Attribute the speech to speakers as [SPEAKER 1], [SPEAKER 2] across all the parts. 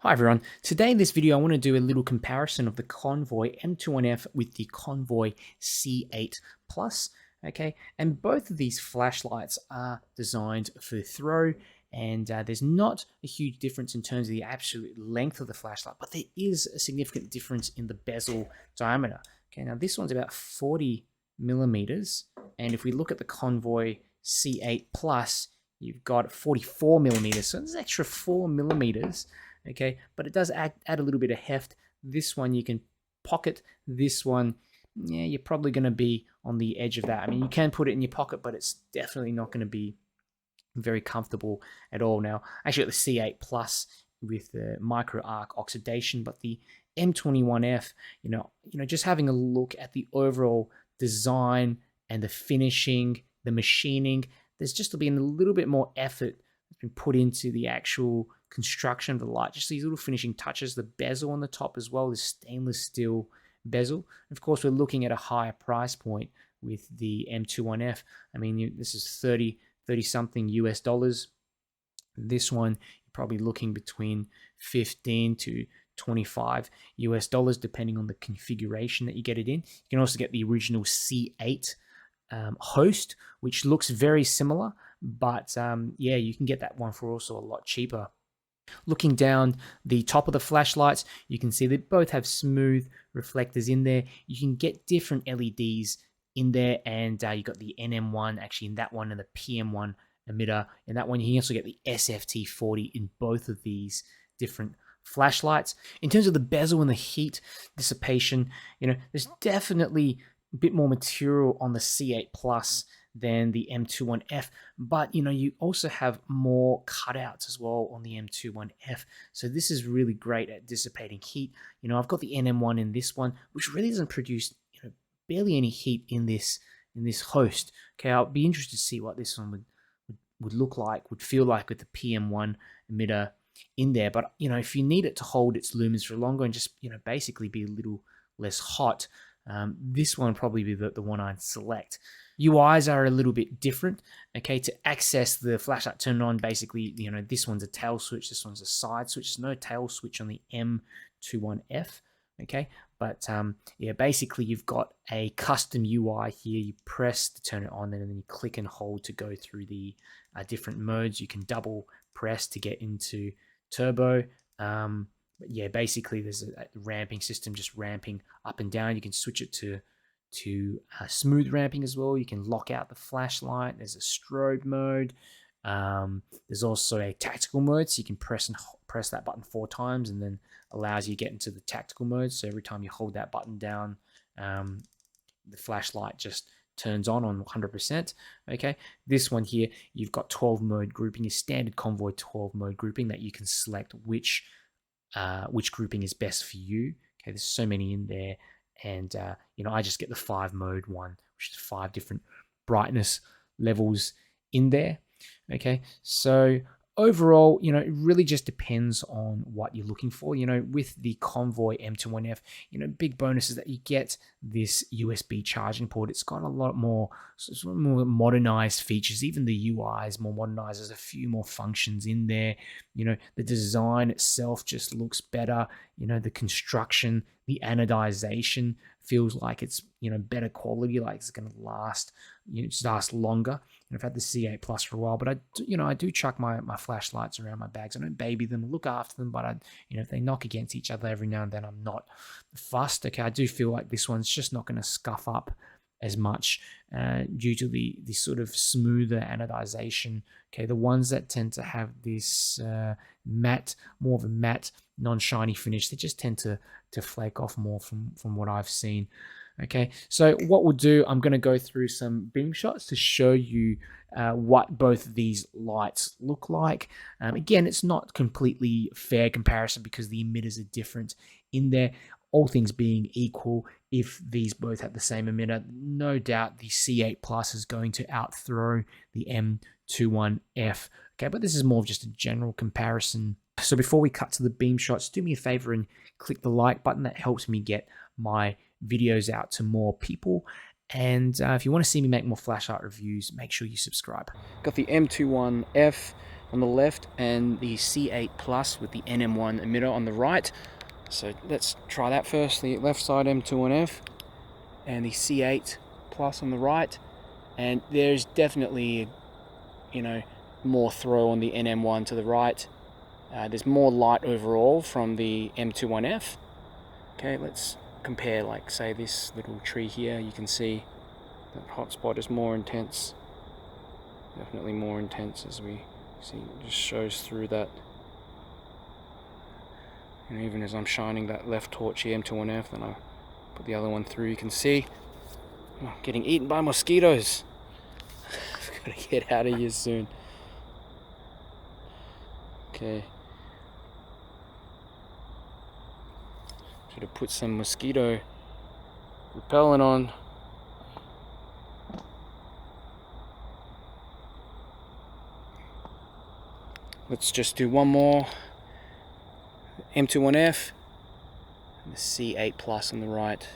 [SPEAKER 1] Hi everyone, today in this video I want to do a little comparison of the Convoy M21F with the Convoy C8 Plus, okay, and both of these flashlights are designed for throw, and there's not a huge difference in terms of the absolute length of the flashlight, but there is a significant difference in the bezel diameter. Okay, now this one's about 40 millimeters, and if we look at the Convoy C8 Plus, you've got 44 millimeters, so there's an extra 4 millimeters. Okay, but it does add a little bit of heft. This one you can pocket. This one, yeah, you're probably going to be on the edge of that. I mean, you can put it in your pocket, but it's definitely not going to be very comfortable at all. Now, actually, got the C8 Plus with the micro arc oxidation, but the M21F, just having a look at the overall design and the finishing, the machining, there's just been a little bit more effort that's been put into the actual construction of the light. Just these little finishing touches, the bezel on the top as well, this stainless steel bezel. Of course, we're looking at a higher price point with the M21F. I mean, this is 30 something US dollars. This one, you're probably looking between 15 to 25 US dollars, depending on the configuration that you get it in. You can also get the original C8 host, which looks very similar, but yeah, you can get that one for also a lot cheaper. Looking down the top of the flashlights, you can see they both have smooth reflectors in there. You can get different LEDs in there, and you've got the NM1 actually in that one, and the PM1 emitter in that one. You can also get the SFT40 in both of these different flashlights. In terms of the bezel and the heat dissipation, there's definitely a bit more material on the C8 Plus than the M21F, but you also have more cutouts as well on the M21F, so this is really great at dissipating heat. I've got the NM1 in this one, which really doesn't produce barely any heat in this host. Okay, I'll be interested to see what this one would look like, would feel like with the PM1 emitter in there. But if you need it to hold its lumens for longer and just basically be a little less hot, this one probably be the one I'd select. UIs are a little bit different. Okay, to access the flashlight turn on, basically, this one's a tail switch, this one's a side switch. There's no tail switch on the M21F. Okay, but yeah, basically you've got a custom UI here. You press to turn it on, and then you click and hold to go through the different modes. You can double press to get into turbo. But yeah, basically there's a ramping system, just ramping up and down. You can switch it to smooth ramping as well. You can lock out the flashlight. There's a strobe mode. There's also a tactical mode, so you can press that button 4 times, and then allows you to get into the tactical mode. So every time you hold that button down, the flashlight just turns on 100%. Okay, this one here, you've got 12 mode grouping, your standard Convoy 12 mode grouping that you can select which grouping is best for you. Okay, there's so many in there, and I just get the 5 mode one, which is 5 different brightness levels in there. Okay, so overall, it really just depends on what you're looking for. With the Convoy M21F, big bonus is that you get this USB charging port. It's got a lot more modernized features. Even the UI is more modernized. There's a few more functions in there. The design itself just looks better. The construction, the anodization feels like it's better quality, like it's going to last longer. I've had the C8 Plus for a while, but I do chuck my flashlights around my bags. I don't baby them, look after them, but if they knock against each other every now and then, I'm not fussed. Okay, I do feel like this one's just not going to scuff up as much due to the sort of smoother anodization. Okay, the ones that tend to have this more of a matte, non-shiny finish, they just tend to flake off more from what I've seen. Okay, so what we'll do, I'm going to go through some beam shots to show you what both of these lights look like. Again, it's not completely fair comparison because the emitters are different in there. All things being equal, if these both have the same emitter, no doubt the C8 Plus is going to outthrow the M21F. Okay, but this is more of just a general comparison. So before we cut to the beam shots, do me a favor and click the like button. That helps me get my videos out to more people. And if you want to see me make more flashlight reviews, make sure you subscribe. Got the M21F on the left and the C8 Plus with the NM1 emitter on the right. So let's try that first, the left side M21F and the C8 Plus on the right. And there's definitely, you know, more throw on the NM1 to the right. There's more light overall from the M21F. Okay, let's compare, like, say, this little tree here. You can see that hotspot is more intense. Definitely more intense, as we see, it just shows through that. And even as I'm shining that left torch here, M21F, then I put the other one through, you can see I'm getting eaten by mosquitoes. I've got to get out of here soon. Okay. Should have put some mosquito repellent on. Let's just do one more. M21F and the C8 Plus on the right.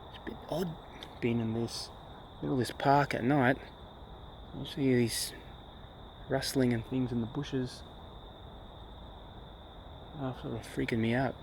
[SPEAKER 1] It's a bit odd being in this middle of this park at night. You see these rustling and things in the bushes. Oh, sort of freaking me out.